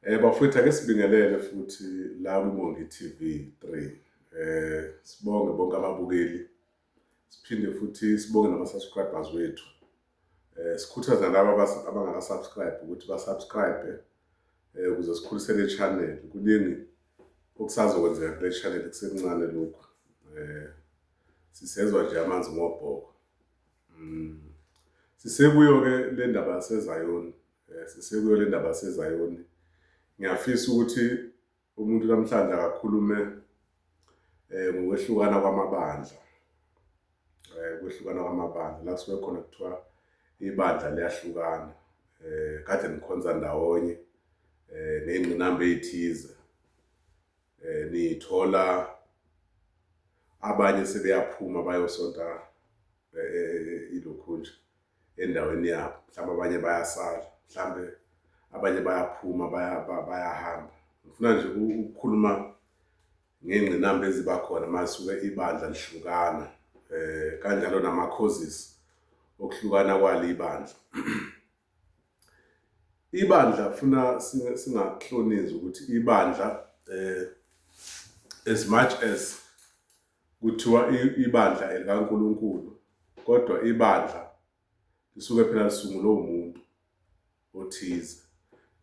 Bafowethu ake sibingelele futhi la kuMongi TV 3. Sibonge bonke ababukeli. Siphinde futhi sibonge nama-subscribers wethu. Sikhuthaza laba abangaka-subscribe ukuthi ba-subscribe ukuze sikhulise le channel. Kuningi okusazokwenzeka kule channel kusekuncane lokhu. Sisezwa nje amanzi ngobhoko. Sisekuyo-ke le ndaba yaseZayoni. Sisekuyo le ndaba yaseZayoni. Ngiyafisa ukuthi umuntu namhlanje akakhulume ngokwehlukana kwamabandla. Ukwehlukana kwamabandla la kusuke khona kuthiwa ibandla liyahlukana. Kade nikhonza ndawonye nezingqinamba ezithize. Nithola abanye sebeyaphuma bayosonta ilokhu nje endaweni yabo. Mhlawumbe abanye bayasala, mhlawumbe abanye bayaphuma bayahamba. Ngifuna nje ukukhuluma ngezingqinamba eziba khona masuke ibandla lihlukana, kanjalo nama-causes okuhlukana kwalo ibandla. Ibandla funa singakuhlonzi ukuthi ibandla as much as kuthiwa ibandla elikaNkulunkulu, kodwa ibandla lisuke phela lisungulwe umuntu othize.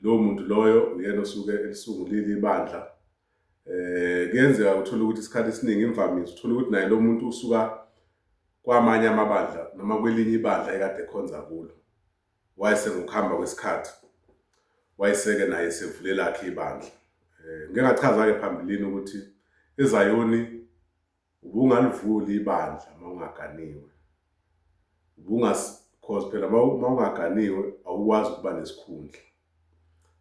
Lowo muntu loyo uyena osuke elisungulile ibandla. Kuyenzeka uthola ukuthi isikhathi esiningi imvamisa uthola ukuthi naye lo muntu usuka kwamanye amabandla noma kwelinye ibandla ekade ekhonza kulo. Wayesengokuhamba kwesikhathi wayeseke naye esevulela lakhe ibandla. Ngike ngachaza-ke phambilini ukuthi eZayoni ubungalivuli ibandla mawungaganiwe. Cause phela mawungaganiwe awukwazi ukuba nesikhundla.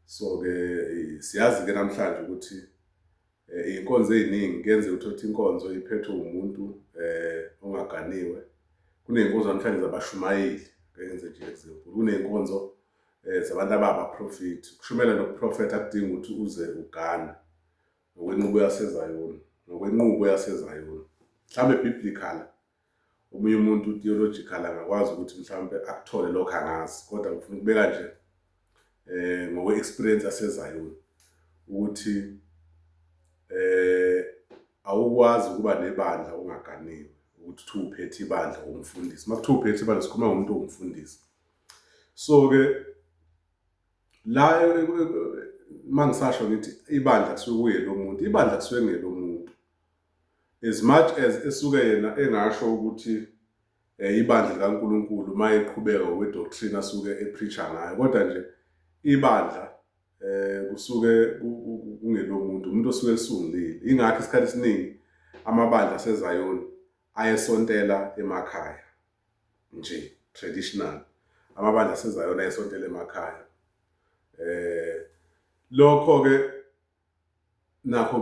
So-ke siyazi-ke namhlanje ukuthi iy'nkonzo ey'ningi kuyenzeka ukuthi inkonzo iphethwe umuntu ongaganiwe. Kuney'nkonzo namhlanje zabashumayeli, ngenze nje example. Kuney'nkonzo zabantu abaprofethi. Ukushumela nokuprofetha akudingi ukuthi uze ugane ngokwenqubo yaseZayoni, ngokwenqubo yaseZayoni. Mhlawumbe biblical omunye umuntu theological angakwazi ukuthi mhlawumbe akuthole lokho angazi, kodwa ngifuna ukubeka nje ngokwe-experience yaseZayoni ukuthi awukwazi ukuba nebandla ungaganiwe, ukuthi uphethe ibandla umfundisi. Makuthiwa uphethe ibandla sikhuluma ngomuntu ongumfundisi. So-ke la mangisasho ngithi ibandla kusuke kuye lo muntu, ibandla kusuke ngelo muntu. As much as esuke yena engasho ukuthi ibandla likaNkulunkulu mayeqhubeka ngokwedoctrine asuke epreacher ngayo, kodwa nje ibandla kusuke kungelo muntu, umuntu osuke elisungulile. Ingakho isikhathi esiningi amabandla aseZayoni ayesontela emakhaya nje, traditional. Amabandla aseZayoni ayesontela emakhaya. Lokho-ke nakho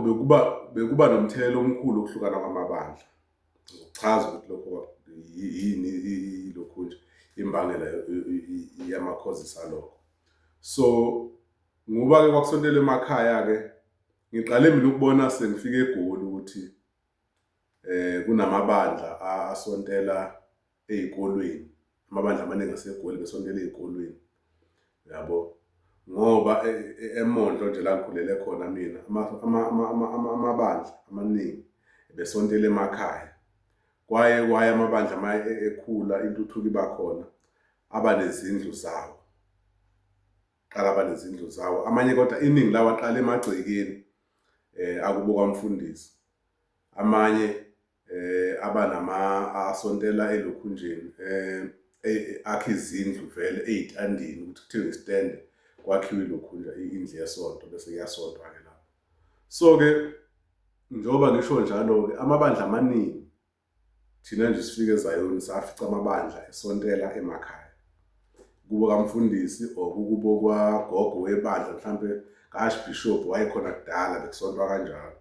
bekuba nomthelela omkhulu ukuhlukana kwamabandla. Ngizochaza ukuthi lokho yini lokhu nje imbangela yama-causes alokho. So ngoba-ke kwakusontela emakhaya-ke ngiqale mina ukubona sengifike eGoli ukuthi kunamabandla asontela ey'kolweni. Amabandla amaningi aseGoli besontela ey'kolweni, yabo. Ngoba eMondlo nje la ngikhulele khona mina amabandla amaningi besontela emakhaya. Kwaye amabandla ekhula intuthuko iba khona aba nezindlu zawo. Qala aba nezindlu zawo. Amanye kodwa iningi lawo aqala emagcekeni akubo kwamfundisi. Amanye asontela elokhunjeni akhe izindlu vele ey'tandini ukuthi kuthiwe istand kwakhiwe ilokhunja indlu yesonto bese kuyasontwa-ke lapho. So-ke njengoba ngisho njalo-ke amabandla amaningi thina nje sifike eZayoni safica amabandla esontela emakhaya. Kubo kamfundisi or kubo kwagogo webandla mhlawumbe ka-Archbishop wayekhona kudala bekusontwa kanjalo.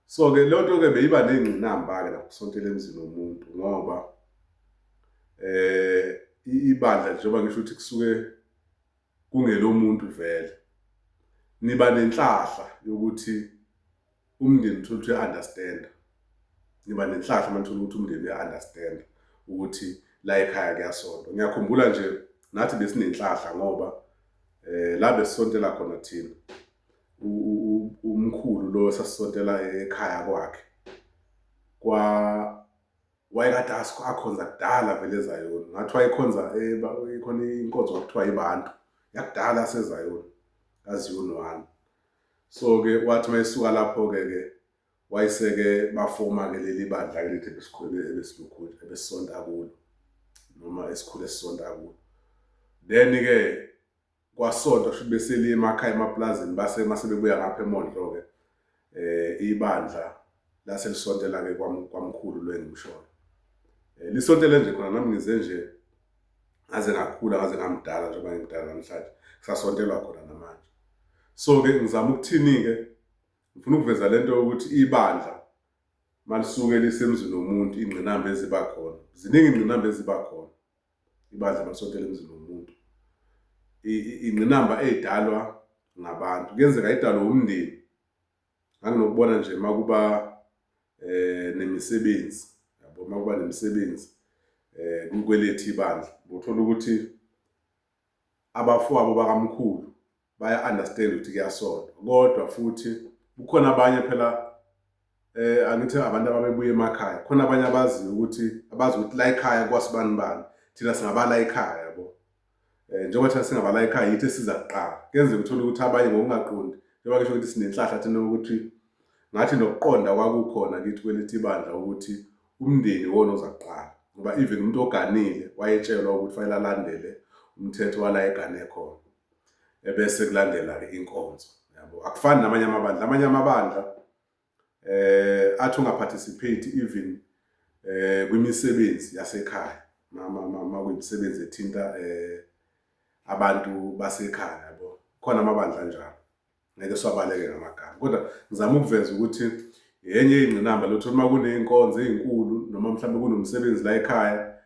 So-ke leyo nto-ke beyiba ney'ngqinamba-ke nakusontela emzini womuntu ngoba ibandla njengoba ngisho ukuthi kusuke kungelo muntu vele. Niba nenhlahla yokuthi umndeni uthola ukuthi uya-understand. Niba nenhlahla manithola ukuthi umndeni uya-understand ukuthi la ekhaya kuyasontwa. Ngiyakhumbula nje nathi besinenhlahla ngoba la besisontela khona thina umkhulu lo sasisontela ekhaya kwakhe wayekade akhonza kudala vele eZayoni, ngathi wayekhonza ikhona inkonzo kwakuthiwa ibantu yakudala yaseZayoni kaZiyoni 1. So-ke wathi mayesuka lapho-ke wayeseke bafoma-ke leli bandla-ke lethu ebesisonta kulo noma esikhule sisonta kulo. Then-ke kwasonto sho beseliya emakhaya emaplazini base mase bebuya ngapha eMondlo-ke ibandla laselisontela-ke kwamkhulu lo engimshoyo. Lisontele nje khona nami ngize nje ngaze ngakhula ngaze ngamdala njengoba ngimdala namhlanje kusasontelwa khona namanje. So-ke ngizama ukuthini-ke ngifuna ukuveza lento yokuthi ibandla malisuke lisemzini womuntu ingqinamba eziba khona ziningi ingqinamba eziba khona ibandla malisontela emzini womuntu. Ingqinamba ey'dalwa ngabantu kuyenzeka idalwe umndeni nganginokubona nje makuba nemisebenzi yabo makuba nemisebenzi kukwelethu ibandla uthola ukuthi abafowabo bakamkhulu baya-understand ukuthi kuyasontwa kodwa futhi kukhona abanye phela angithi abantu ababebuya emakhaya khona abanye abazi ukuthi la ekhaya kwasibani bani thina singabala ekhaya yabo. Njengoba thina singabala ekhaya yithi esiza kuqala kuyenzeka uthole ukuthi abanye ngokungaqondi njengoba ngisho ukuthi sinenhlahla thina ukuthi ngathi nokuqonda kwakukhona kithi kwelithi ibandla ukuthi umndeni wona oza kuqala ngoba even umuntu oganile wayetshelwa ukuthi fanele alandele umthetho wala egane khona ebese kulandela-ke inkonzo yabo. Akufani namanye amabandla athi ungaparticipate even kwimisebenzi yasekhaya kuyimisebenzi ethinta abantu basekhaya yabo. Khona amabandla anjalo ngeke siwabaleke ngamagama kodwa ngizama ukuveza ukuthi yenye ingqinamba lotho uma kuney'nkonzo ey'nkulu noma mhlawumbe kunomsebenzi la ekhaya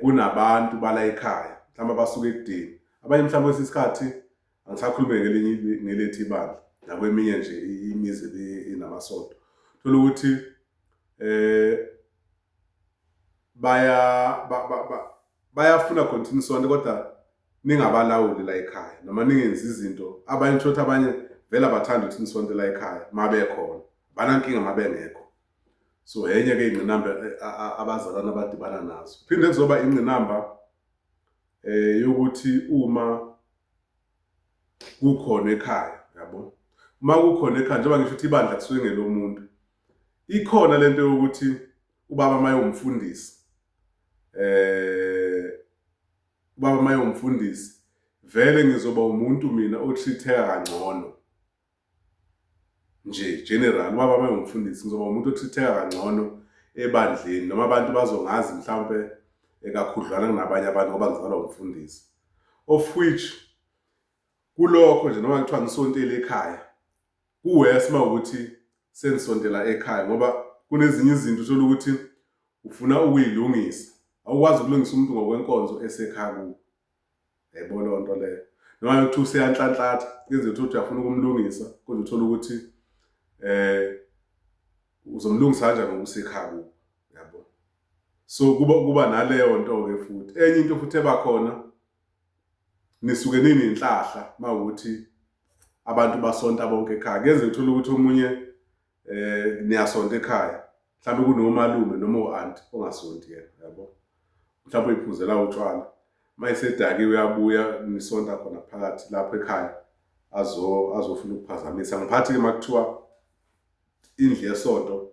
kunabantu bala ekhaya mhlawumbe abasuke ekudeni abanye mhlawumbe kwesinye isikhathi angisakhulume ngelethi ibandla nakweminye nje imizi inamasonto thola ukuthi bayafuna continue sonke kodwa ningabalawuli la ekhaya noma ningenzi izinto abanye shothi abanye vele abathanda ukuthi nisonte la ekhaya mabekhona banankinga mabengekho. So yenye-ke ingqinamba abazalwane abadibana nazo. Phinde kuzoba ingqinamba yokuthi uma kukhona ekhaya yabo uma kukhona ekhaya njengoba ngisho ukuthi ibandla kusuke ngelomuntu ikhona lento yokuthi ubaba mayomfundisi ubaba mayomfundisi vele ngizoba umuntu mina othitheka kangcono nje general ubaba mayomfundisi ngizoba umuntu othitheka kangcono ebandleni noma abantu bazongazi mhlawumbe ekakhudlwana kunabanye abantu ngoba ngizalwa umfundisi of which kulokho nje noma kuthiwa ngisontele ekhaya kuwesi mawukuthi senisontela ekhaya ngoba kunezinye izinto uthola ukuthi ufuna ukuyilungisa awukwazi ukulungisa umuntu ngokwenkonzo esekhaya kubo. Yayibona leyo nto leyo noma ukuthi useyanhlanhlatha kuyenzeka ukuthi uyafuna ukumlungisa kodwa uthola ukuthi uzomlungisa kanjani ngoba usekhaya kubo yabo. So kuba naleyo nto-ke futhi enye into futhi ebakhona nisuke ninenhlahla mawukuthi abantu basonta bonke ekhaya kuyenzeka uthola ukuthi omunye niyasonta ekhaya mhlawumbe kunomalume noma u-anti ongasonti yena yabo mhlawumbe uyiphuzela utshwala mayisedakiwe uyabuya nisonta khona phakathi lapho ekhaya azofuna ukuphazamisa. Ngiphathi-ke makuthiwa indlu yesonto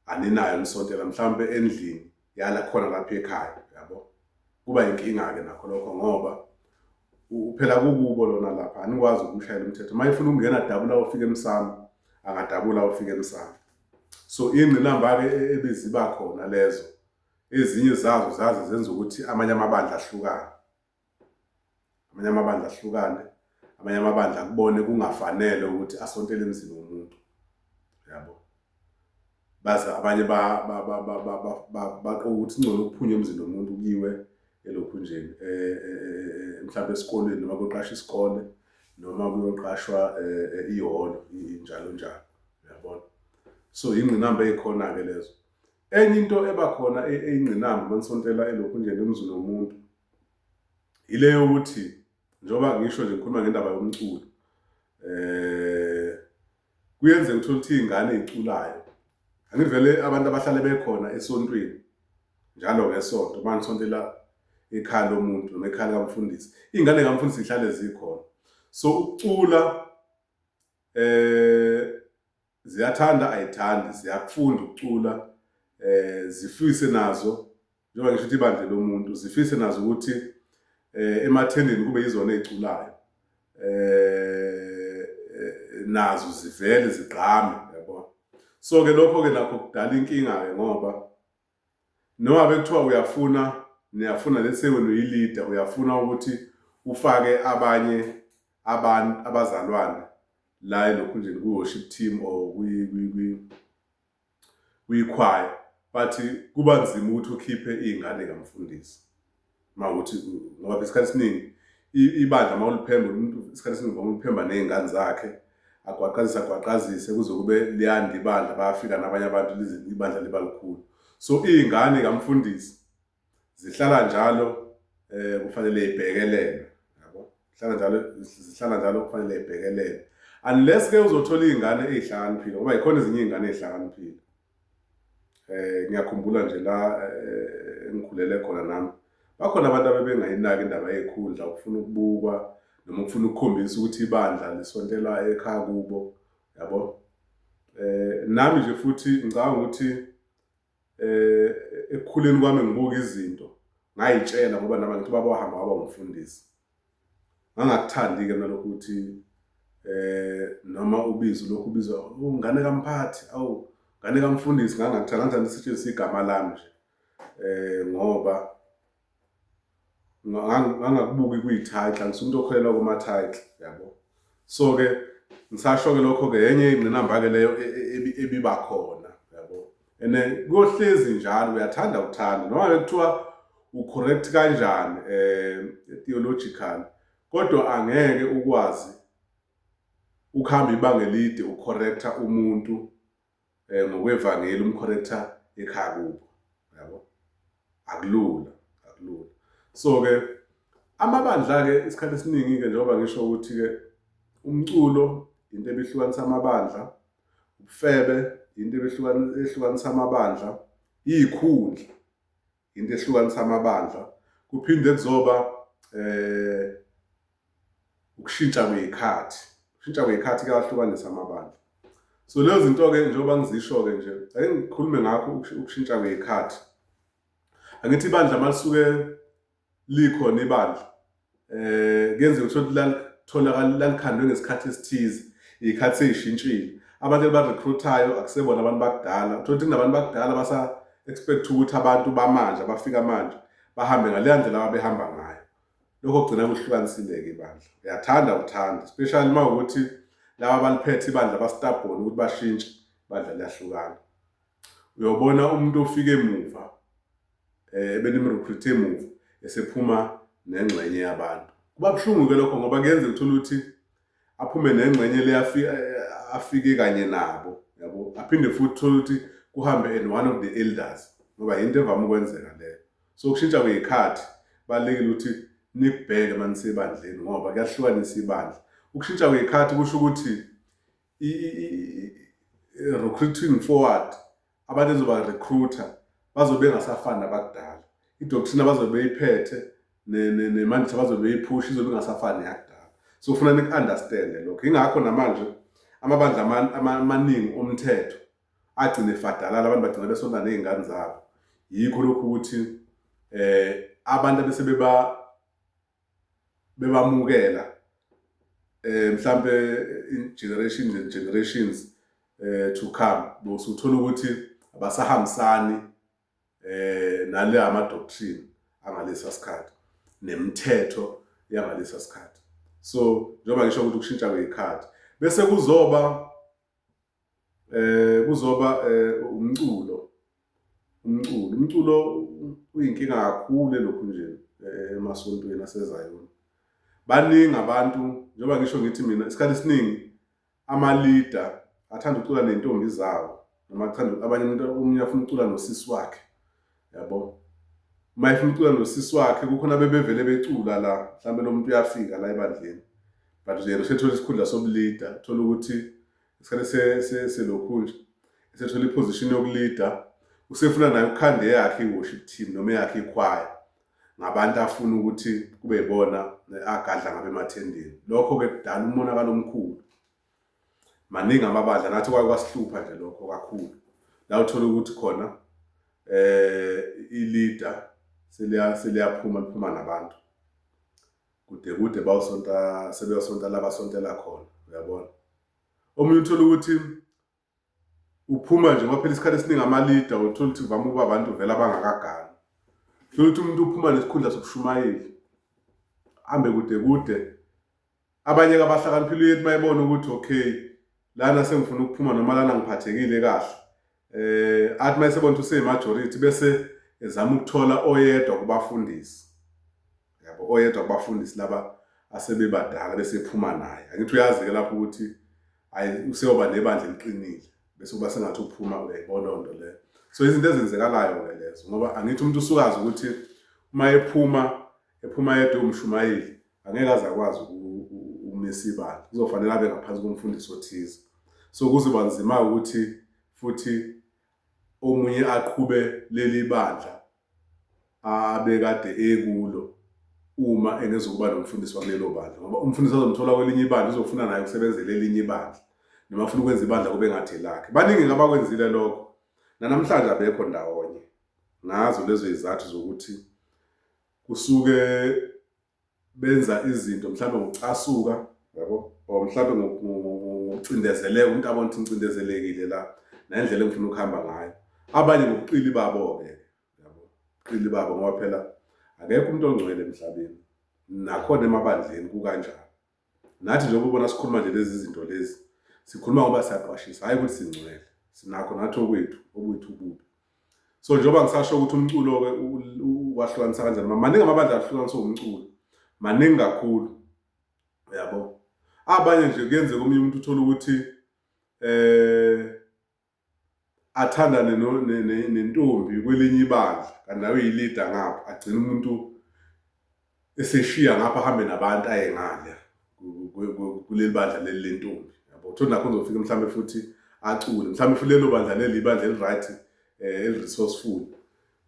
aninayo nisontela mhlawumbe endlini yala khona lapha ekhaya yabo kuba inkinga-ke nakho lokho ngoba phela kukubo lona lapha anikwazi ukumshayela umthetho mayefuna ukungena dabula ufike emsamo angadabula ufike emsamo. So ingqinamba-ke ebeziba khona lezo ezinye zazo zenza ukuthi amanye amabandla ahlukane amanye amabandla akubone kungafanele ukuthi asontele emzini womuntu yabo. Baze abanye baqoka ukuthi ngcono ukuphunywa emzini womuntu kuyiwe elokhunjeni mhlawumbe esikoleni noma kuyoqashwa isikole noma kuyoqashwa ihholo njalo njalo uyabona. So ingqinamba ekhona-ke lezo. Enye into ebakhona eyingqinamba manisontela elokhunjeni emzini womuntu ile yokuthi njengoba ngisho nje ngikhuluma ngendaba yomculo kuyenzeka uthola ukuthi iy'ngane ey'culayo, angivele abantu abahlale bekhona esontweni njalo ngesonto uma ngisontela ekhaya lomuntu noma ekhaya likamfundisi, iy'ngane zikamfundisi zihlale zikhona. So ukucula ziyathanda ayithandi, ziyakufunda ukucula, zifise nazo njengoba ngisho ukuthi ibandla lomuntu zifise nazo ukuthi emathendeni kube yizona ey'culayo, nazo zivele zigqame, yabo. So-ke lokho-ke nakho kudala inkinga-ke ngoba noma bekuthiwa niyafuna let's say wena uyi-leader, uyafuna ukuthi ufake abanye abantu abazalwane la elokhunjeni kwi-worship team or kwikhwaya, but kuba nzima ukuthi ukhiphe iy'ngane kamfundisi mawukuthi ngoba isikhathi esiningi ibandla uma uliphemba umuntu, isikhathi esiningi uma uliphemba ney'ngane zakhe agwaqazise kuze kube liyanda ibandla, bayafika nabanye abantu ibandla liba likhulu. So iy'ngane kamfundisi zihlala njalo kufanele y'bhekelelwe, yabo, zihlala njalo kufanele y'bhekelelwe, unless-ke uzothola iy'ngane ey'hlakaniphile ngoba yikhona ezinye iy'ngane ey'hlakaniphile. Ngiyakhumbula nje la engikhulele khona nami, bakhona abantu abebengayinaki indaba yey'khundla, ukufuna ukubukwa noma ukufuna ukukhombisa ukuthi ibandla lisontela ekhaya kubo, yabo. Nami nje futhi ngicabanga ukuthi ekukhuleni kwami ngibuka izinto ngayitshela ngoba nami ngithi baba wahamba waba umfundisi. Ngangakuthandi-ke nalokho ukuthi noma lokhu ubizwa ungane kamphathi, awu ngane kamfundisi, ngangakuthanda sisetshenziswa igama lami nje ngoba ngangakubuki kuyithayitle, angisumuntu okholelwa kuma-title, yabo. So-ke ngisasho-ke lokho-ke enye yey'ngqinamba-ke leyo ebiba khona, yabo. And kuyohlezi njalo, uyathanda uthanda noma bekuthiwa ucorrect kanjani theological, kodwa angeke ukwazi ukuhamba ibanga elide ucorrecta umuntu ngokwevangeli, umcorrecta ekhaya kubo, yabo. Akulula. So-ke amabandla-ke isikhathi esiningi-ke njengoba ngisho ukuthi-ke umculo into ebihlukanisa amabandla, ubufebe into ehlukanisa amabandla, iy'khundla into ehlukanisa amabandla, kuphinde kuzoba ukushintsha kwey'khathi. Ukushintsha kwey'khathi kuyahlukanisa amabandla. So lezo zinto-ke njengoba ngizisho-ke nje ake ngikhulume ngakho ukushintsha kwey'khathi. Angithi ibandla malisuke likhona ibandla kuyenzeka ukuthi lalikhandwe ngesikhathi esithize, iy'khathi sey'shintshile, abantu aba-recruit-ayo akusebona abantu bakudala. Uthola ukuthi kunabantu bakudala basa-expect ukuthi abantu bamanje abafika manje bahambe ngaleya ndlela ababehamba ngayo. Lokho kugcina kuhlukanisile-ke ibandla. Uyathanda uthanda, especially uma ukuthi laba abaliphethe ibandla bastubborn ukuthi bashintshe, ibandla liyahlukana. Uyobona umuntu ofika emuva ebenimrecruit emuva esephuma nengxenye yabantu. Kuba buhlungu-ke lokho ngoba kuyenzeka uthola ukuthi aphume nengxenye le afike kanye nabo, yabo. Aphinde futhi uthole ukuthi kuhambe and one of the elders ngoba yinto evame ukwenzeka leyo. So ukushintsha kwey'khathi balekile ukuthi nikubheke manisebandleni ngoba kuyahlukanisa ibandla. Ukushintsha kwey'khathi kusho ukuthi recruiting forward, abantu ezoba-recruiter bazobe bengasafani nabakudala. Idoctrine abazobe beyiphethe nemandla abazobe beyiphusha izobe ingasafani neyakudala. So ufuna niku-understande lokho. Ingakho namanje amabandla amaningi omthetho agcine efadalala, abantu bagcina besonta ney'ngane zabo. Yikho lokhu ukuthi abantu abese bebamukela mhlambe generations and generations to come, bosuthola ukuthi abasahambisani nale ama-doctrine angalesa sikhathi nemithetho yangalesa sikhathi. So njengoba ngisho ukuthi ukushintsha kwey'khathi bese kuzoba umculo uyinkinga kakhulu elokhu nje emasontweni aseZayoni. Baningi abantu, njengoba ngisho ngithi mina isikhathi esiningi ama-leader athanda ukucula ney'ntombi zawo noma omunye afuna ukucula nosisi wakhe, yabo. Uma efuna ukucula nosisi wakhe kukhona bebevele becula la, mhlawumbe lo muntu uyafika la ebandleni, but yena usethola isikhundla sobu-leader, thola ukuthi isikhathi selokhunja esethola iposition yokuleader, usefuna naye ukukhanda yakhe i-worship team noma yakhe ichoir ngabantu afuna ukuthi kube yibona agadla ngabe emathendeni. Lokho-ke kudala umonakalo omkhulu. Maningi amabandla nathi kwake kwasihlupha nje lokho kakhulu. La uthola ukuthi khona i-leader liphuma nabantu kude bawusonta sebeyosonta la basontela khona, uyabona. Omunye uthola ukuthi uphuma nje ngoba phela isikhathi esiningi ama-leader uthola ukuthi kuvama ukuba abantu vele abangakagani. Uthola ukuthi umuntu uphuma nesikhundla sokushumayeli hambe kude abanye-ke abahlakaniphile uyethi mayebona ukuthi okay lana sengifuna ukuphuma noma lana ngiphathekile kahle, athi mayesebona ukuthi useyimajority bese ezama ukuthola oyedwa kubafundisi, yabo, oyedwa kubafundisi laba asebebadala bese ephuma naye. Angithi uyazi-ke lapho ukuthi useyoba nebandla eliqinile bese kuba sengathi uphuma uyayibona loo nto leyo. So izinto ezenzekalayo-ke lezo ngoba angithi umuntu usukazi ukuthi uma ephuma yedwa umshumayeli angeke aze akwazi ukumisa ibandla, kuzofanele abe ngaphansi komfundisi othize. So kuzoba nzima ukuthi futhi omunye aqhube leli bandla abekade ekulo uma engezokuba nomfundisi wakulelo bandla, ngoba umfundisi azomthola kwelinye ibandla uzofuna naye ukusebenzela elinye ibandla noma afuna ukwenza ibandla kube ngathi lakhe. Baningi abakwenzile lokho, nanamhlanje abekho ndawonye. Nazo lezo izathu zokuthi kusuke benza izinto mhlawumbe ngokucasuka, yabo, or mhlawumbe ngokucindezeleka, umuntu abona ukuthi ngicindezelekile la nendlela engifuna ukuhamba ngayo. Abanye ngobuqili babo-ke, yabo, ubuqili babo ngoba phela akekho umuntu ongcwele emhlabeni, nakhona emabandleni kukanjalo. Nathi njengoba ubona sikhuluma nje lezi zinto lezi, sikhuluma ngoba siyaqwashisa, hayi ukuthi singcwele. Sinakho nathi okwethu ububi. So njengoba ngisasho ukuthi umculo-ke wahlukanisa kanjani, maningi amabandla ahlukaniswa umculo, maningi kakhulu, yabo. Abanye nje kuyenzeka omunye umuntu uthola ukuthi athandane nentombi kwelinye ibandla kanti nawe uyi-leader ngapha, agcine umuntu eseshiya ngapha ahambe nabantu aye ngale kuleli bandla leli lentombi, yabo. Uthola nakho uzofika mhlawumbe futhi acule, mhlawumbe futhi lelo bandla leli ibandla eli-right, eli-resourceful.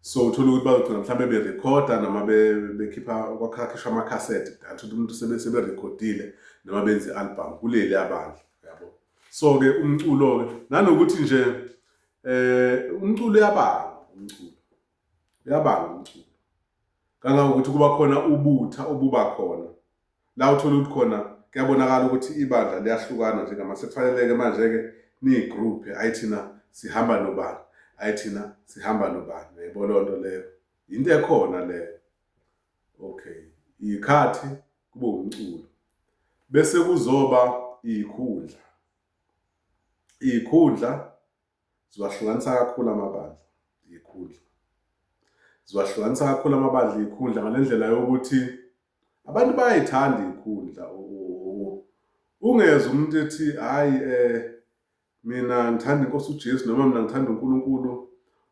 So uthola ukuthi bazogcina mhlawumbe berekhoda noma bekhipha kwakhishwa amakhasethi, athi umuntu seberekhodile noma benze i-album kuleli abandla, yabo. So-ke umculo-ke nanokuthi nje umculo uyabanga kangangokuthi kuba khona ubutha obuba khona la uthola ukuthi khona kuyabonakala ukuthi ibandla liyahlukana njengama sekufanele-ke manje-ke niyi-group, ayi thina sihamba nobani, ayi thina sihamba nobani, uyayibona loo nto leyo, into ekhona leyo. Okay, ikhathi kube umculo bese kuzoba iy'khundla ziwahlukanisa kakhulu amabandla, iy'khundla ngale ndlela yokuthi abantu bayayithanda iy'khundla. Ungezwe umuntu ethi hhayi mina ngithanda iNkosi uJesu noma mina ngithanda uNkulunkulu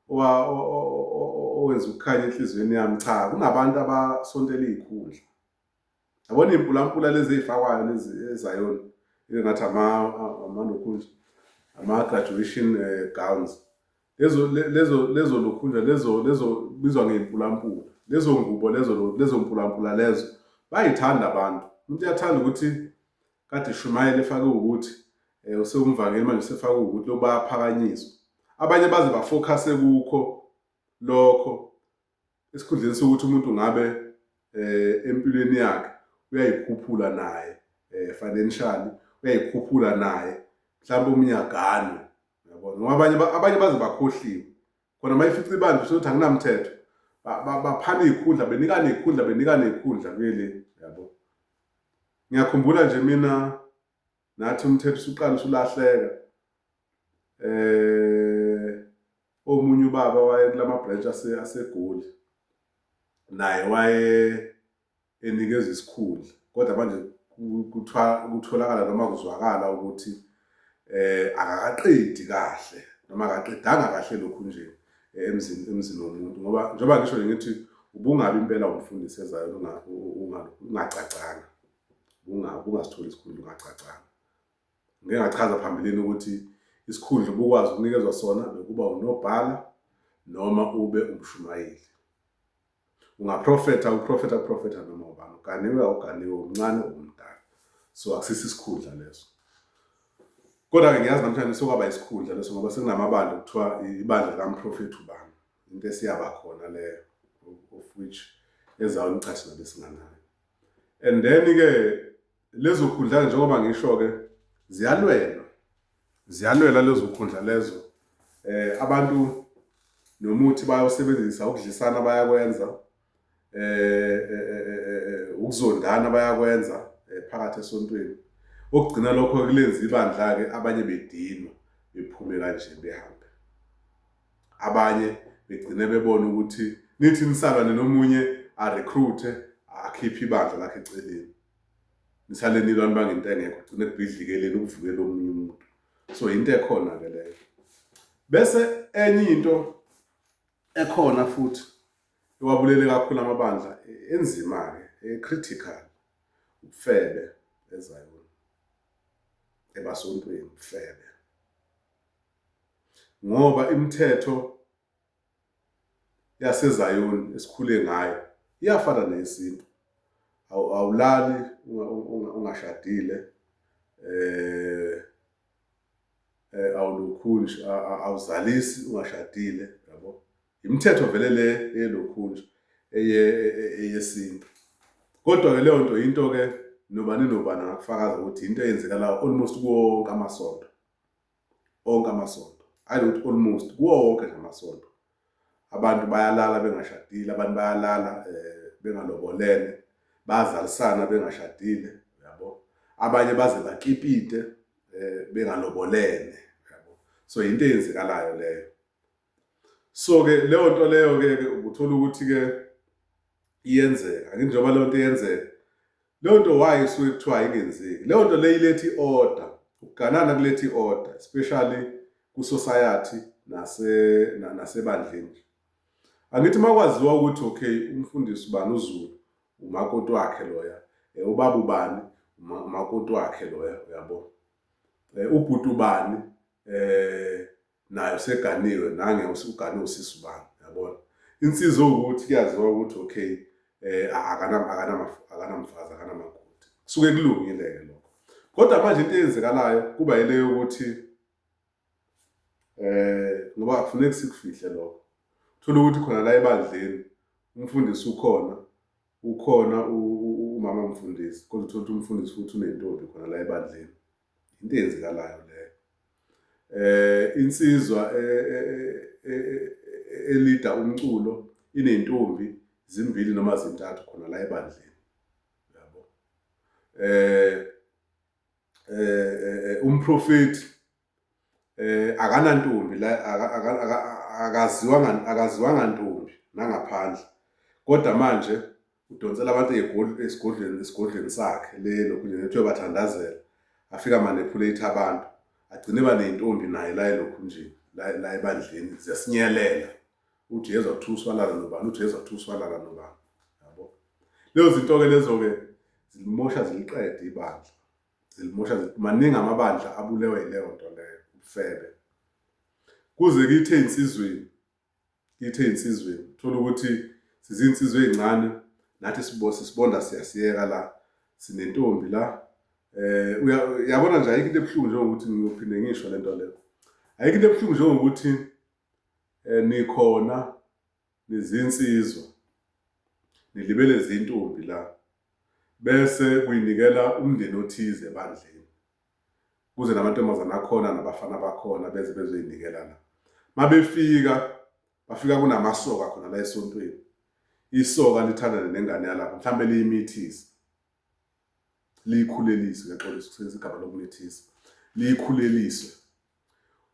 owenza ukukhanya enhliziyweni yami. Cha, kunabantu abasontela iy'khundla, yabona iy'mpulampula lezi ey'fakwayo lezi eZayoni, engathi amalokhunja, ama-graduation gowns, lezo lokhunja lezo bizwa ngey'mpulampula, lezo ngubo lezo mpulampula lezo bayayithanda abantu. Umuntu uyathanda ukuthi kade shumayeli efake ukuthi usewumvangeli manje usefake ukuthi lo bayaphakanyiswa. Abanye baze bafokhase kukho lokho esikhundleni sokuthi umuntu ngabe empilweni yakhe uyayikhuphula naye financially, uyayikhuphula naye mhlawumbe umnyagano, yabona. Ngoba abanye baze bakhohliwe khona mayifica ibandla ukuthi anginamthetho, baphana iy'khundla, benikana iy'khundla kuyele, yabo. Ngiyakhumbula nje mina nathi umthetho usuqala usulahleka, omunye ubaba waye kulama-branch aseGoli naye waye enikezwe isikhundla, kodwa manje kutholakala noma kuzwakala ukuthi akakaqedi kahle noma akaqedanga kahle lokhunjeni emzini womuntu, ngoba njengoba ngisho nje ngithi ubungabi impela umfundisi eZayoni ungacacanga, ungasitholi isikhundla ungacacanga. ngeke ngachaza phambilini ukuthi isikhundla ubukwazi ukunikezwa sona bekuba unobhala noma ube umshumayeli. Ungaprofetha noma ubani, uganiwe, umncane, umdala. So akusisi isikhundla leso. Kodwa-ke ngiyazi namhlanje sokwaba isikhundla leso ngoba sekunamabandla kuthiwa ibandla likaMprofethi ubani. Into esiyaba khona leyo, of which ezayo ngicathi nabe singanayo. And then-ke lezo khundla njengoba ngisho-ke ziyalwela lezo khundla lezo. Abantu nomuthi bayawusebenzisa, ukudlisana bayakwenza, ukuzondana bayakwenza phakathi esontweni. Okugcina lokho kulenza ibandla-ke abanye bedinwa bephume kanje behambe. Abanye begcine bebona ukuthi nithi nisalwane nomunye arecruite akhiphe ibandla lakhe eceleni. Nisale nilwane bangento engekho, kugcine kubhidlikeleni ukuvukela omunye umuntu. So into ekhona-ke leyo. Bese enye into ekhona futhi ewabulele kakhulu amabandla enzima-ke, critical, ufebe eZayoni, ebasontweni, ufebe. Ngoba imithetho yaseZayoni esikhule ngayo iyafana neyesintu. Awulali ungashadile, awulukhunji, awuzalisi ungashadile, yabo. Imithetho vele le eyelokhunji eyesintu. Kodwa-ke leyo nto into-ke nobani angakufakaza ukuthi into eyenzekalayo almost kuwo wonke amasonto. Onke amasonto. I don't almost, kuwo wonke nje amasonto. Abantu bayalala bengashadile, abantu bayalala bengalobolene, bayazalisana bengashadile, yabo. Abanye baze bakipite bengalobolene, yabo. So into eyenzekalayo leyo. So-ke leyo nto leyo-ke uthola ukuthi-ke iyenzeka. Angithi njengoba leyo nto iyenzeka, leyo nto why isuke kuthiwa ayingenzeki? Leyo nto leyo iletha i-order, ukuganana kuletha i-order, especially ku-society nasebandleni. Angithi makwaziwa ukuthi okay, umfundisi ubani uZulu, umakoti wakhe loya, ubaba ubani, umakoti wakhe loya, uyabo. Ubhuti ubani naye useganiwe, nange uganiwe usisi ubani, yabona. Insizwa ukuthi kuyaziwa ukuthi okay, akanamfazi, akanamakoti. Kusuke kulungile-ke lokho. Kodwa manje into eyenzekalayo kuba yile yokuthi ngoba kufuneka sikufihle lokho. Uthola ukuthi khona la ebandleni umfundisi ukhona umama mfundisi, kodwa uthola ukuthi umfundisi futhi unentombi khona la ebandleni. Into eyenzekalayo leyo. Insizwa elida umculo inentombi zimbili noma zintathu khona la ebandleni, yabo. Umprofeti akanantombi la, akaziwanga ntombi nangaphandle. Kodwa manje udonsela abantu esigodlweni sakhe lokhu nje nethiwe bathandazela, afika manipulate abantu, agcine banentombi naye la elokhunjini, la ebandleni, ziyasinyelela. Uthi yezwa kuthiwa uswalala nobani, uthi yezwa kuthiwa uswalala nobani, yabo. Lezo zinto-ke lezo-ke zilimosha, ziliqede ibandla. Zilimosha, maningi amabandla abulewe yileyo nto leyo, ufebe. Kuze kithe ey'nsizweni, uthola ukuthi sizinsizwa ey'ncane, nathi sibonda siyasiyeka la, sinentombi la. Uyabona nje ayikho into ebuhlungu njengokuthi ngiyophinde ngisho le nto leyo. Ayikho into ebuhlungu njengokuthi nikhona nizinsizwa, nilibele zintombi la, bese kuyinikela umndeni othize ebandleni. Kuze namantombazane akhona nabafana bakhona beze bezoyinikela la. Mabefika, bafika kunamasoka khona la esontweni. Isoka lithandane nengane yalapho, mhlambe liyimithisa. Liyikhuleliswe, ngexolisa ukusebenzisa igama lokumithisa. Liyikhuleliswe.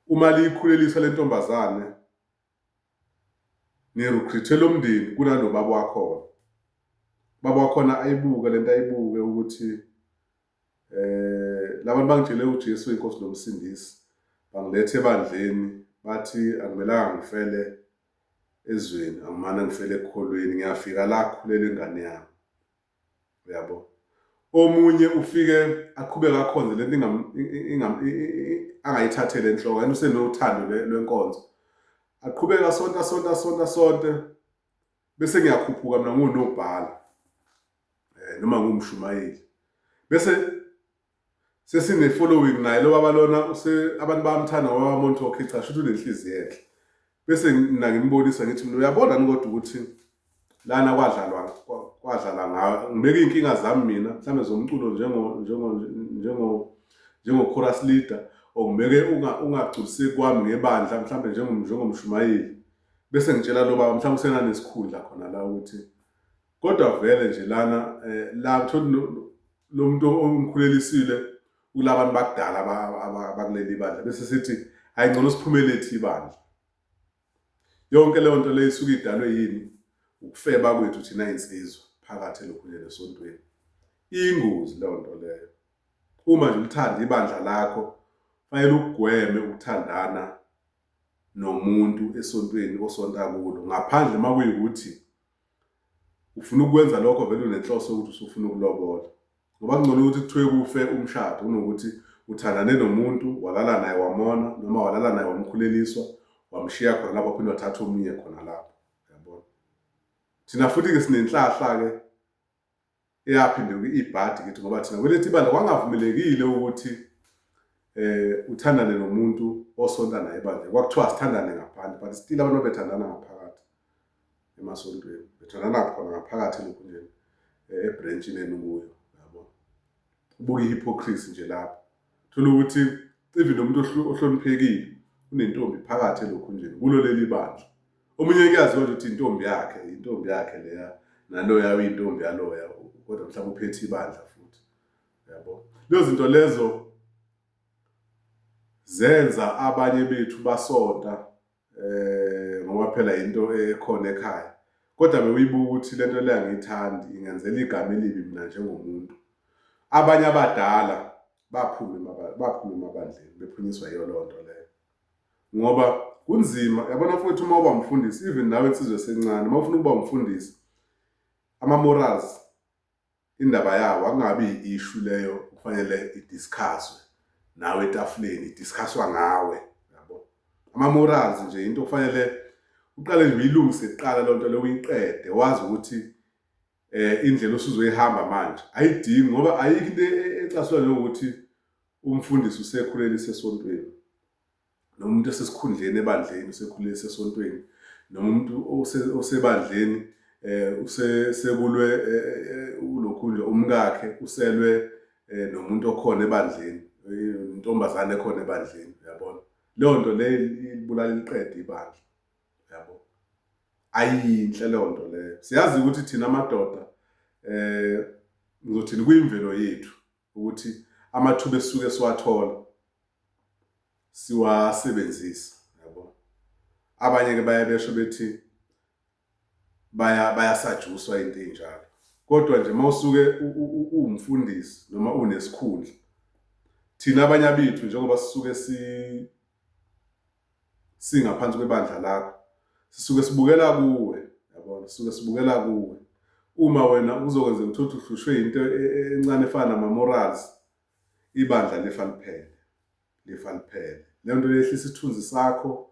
Uma liyikhuleliswa le ntombazane, nirecruitela umndeni kunalo baba wakhona. Baba wakhona ayibuke lento, ayibuke ukuthi labantu bangitshele uJesu inkosi nomsindisi, bangilethe ebandleni, bathi akumelanga ngifele ezweni, angimane ngifele ekukholweni, ngiyafika la kukhulelwe ingane yami, uyabo. omunye ufike aqhubeke akhonze lento angayithathele enhloko yena usenothando lwenkonzo aqhubeka asonte bese ngiyakhuphuka mina ngunobhala noma ngumshumayeli bese sesine-following naye lo baba lona abantu bayamthanda ngoba bamonto okay cha shuthi unenhliziyo enhle bese mina ngimbonisa ngithi mina uyabona kodwa ukuthi lana kwadlala ngayo ngibeka iy'nkinga zami mina mhlawumbe zomculo njengo-chorus leader or ngibeke ungagculiseki kwami ngebandla mhlawumbe njengomshumayeli bese ngitshela lo baba mhlawumbe usenanesikhundla khona la ukuthi kodwa vele nje lana la uthole lo muntu omkhulelisile kulabantu bakudala abakuleli bandla bese sithi ayingcono siphumele ethi ibandla yonke leyo nto leyo isuke idalwe yini ukufeba kwethu thina insizwa phakathi elokhunye esontweni ingozi leyo nto leyo uma nje uthanda ibandla lakho fanele ugweme ukuthandana nomuntu esontweni osonta kulo ngaphandle makuyikuthi ufuna ukwenza lokho vele unenhloso ukuthi usufuna ukulobola ngoba kungcono ukuthi kuthiwe kufe umshado kunokuthi uthandane nomuntu walala naye wamona noma walala naye wamkhuleliswa wamshiya khona lapho phinde wathatha omunye khona lapho yabona thina futhi-ke sinenhlahla-ke eyaphinde ibhadi kithi ngoba thina kwelethu ibandla kwangavumelekile ukuthi uthandane nomuntu osonta naye ibandla kwakuthiwa sithandane ngaphandle but still abantu bethandana ngaphakathi emasontweni bethandana khona ngaphakathi elokhunjeni ebranchini enikuyo yabo ubuka i-hypocrisy nje lapho thola ukuthi even nomuntu ohloniphekile unentombi phakathi elokhunjeni kulo leli bandla omunye kuyaziwa ukuthi intombi yakhe leya naloya uyintombi yaloya kodwa mhlawumbe uphethe ibandla futhi yabo lezo zinto lezo zenza abanye bethu basonta ngoba phela into ekhona ekhaya kodwa bewuyibuka ukuthi lento le angiyithandi ingenzela igama elibi mina njengomuntu abanye abadala baphuma emabandleni bephunyiswa yiyo leyo nto leyo ngoba kunzima yabona futhi uma uba umfundisi even nawe insizwe esencane uma ufuna ukuba umfundisi ama-morals indaba yawo akungabi i-issue leyo kufanele idiscusswe nawe etafuleni idiscusswa ngawe yabo ama-morals nje into kufanele uqale nje uyilungise kuqala loo nto leyo uyiqede wazi ukuthi indlela osuzoyihamba manje ayidingi ngoba ayikho into exaswa njengokuthi umfundisi usekhulelise esontweni noma umuntu esesikhundleni ebandleni usekhulelise esontweni noma umuntu osebandleni usekulwe ulokhunje umkakhe uselwe nomuntu okhona ebandleni intombazane ekhona ebandleni yabona leyo nto leyo ibulala liqede ibandla yabo ayinhle leyo nto leyo siyazi ukuthi thina amadoda ngizothini kuyimvelo yethu ukuthi amathuba esuke siwathola siwasebenzisa yabo abanye ke bayabesho bethi bayasajuswa into enjalo kodwa nje mawusuke umfundisi noma unesikhundla thina abanye abethu njengoba sisuke singaphansi kwebandla lakho sisuke sibukela kuwe yabona sisuke sibukela kuwe uma wena uzokwenza ukuthi uhlushwe into encane efana nama-morals ibandla lifa liphele leyo nto yehlisa isithunzi sakho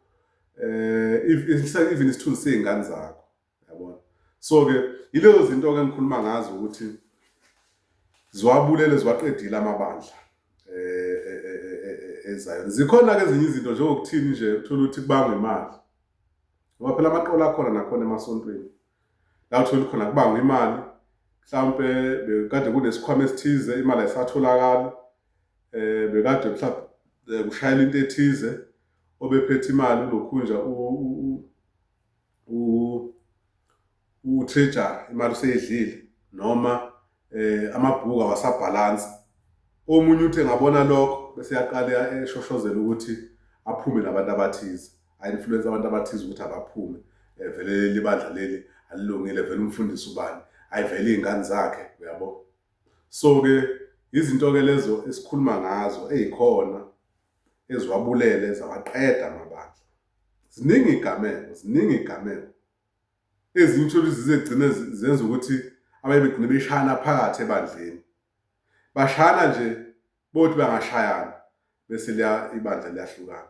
even isithunzi sey'ngane zakho yabona so-ke yilezo zinto-ke engikhuluma ngazo ukuthi ziwabulele ziwaqedile amabandla ezayo zikhona-ke ezinye izinto njengokuthini nje uthola ukuthi kubangwa imali ngoba phela amaqolo akhona nakhona emasontweni la uthola khona kubangwa imali mhlawumpe bekade kunesikhwama esithize imali ayisatholakali bekade mhlawumbe kushayela into ethize obephethe imali ulokhunja u-treasury imali useyidlile noma amabhuku awasabhalansi omunye uthi engabona lokho bese yaqala eshoshozela ukuthi aphume nabantu abathize a-influence abantu abathize ukuthi abaphume vele leli bandla leli alilungile vele umfundisi ubani ayivele iy'ngane zakhe uyabo so-ke izinto-ke lezo esikhuluma ngazo ey'khona eziwabulele zawaqeda amabandla ziningi igameko ezinye uthole zigcine zenza ukuthi abaye begcine beshayana phakathi ebandleni bashayana nje bothi bangashayana bese ibandla liyahlukana.